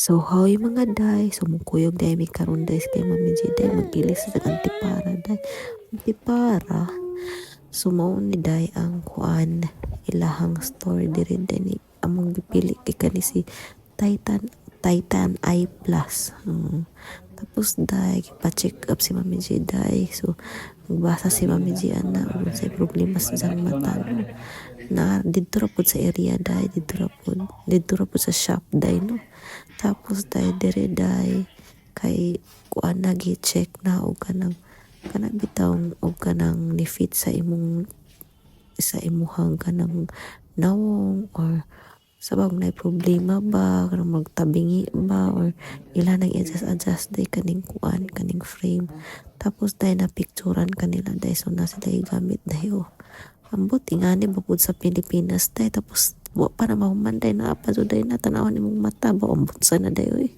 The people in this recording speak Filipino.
So how yung mga day, sumukuyog day mi karon day kay Mami G day magilis sa antipara day. Antipara. So mao ni day ang kuan ilahang store diri din ni among gipili kay kani si Titan Eye Plus. Tapos day pa-check up si Mami G day. So nagbasa si Mami G ana ug say problema sa siyang mata. No? Na didto ra pud sa area day, didto ra pud sa shop day no. Tapos day dire day kay kuan na gi-check na og kanang bitawng og kanang ni fit sa imuhang kanang nawong or sabang na problema ba kanang magtabingi ba or ila nang adjust day kaning kuan kaning frame. Tapos day na picturean kanila day so na sila gamit day oh. Ambot ingani ba pud sa Pilipinas day tapos wa pa na mahuman day na apa day na tanawan imong mata ba ambot sana day oy.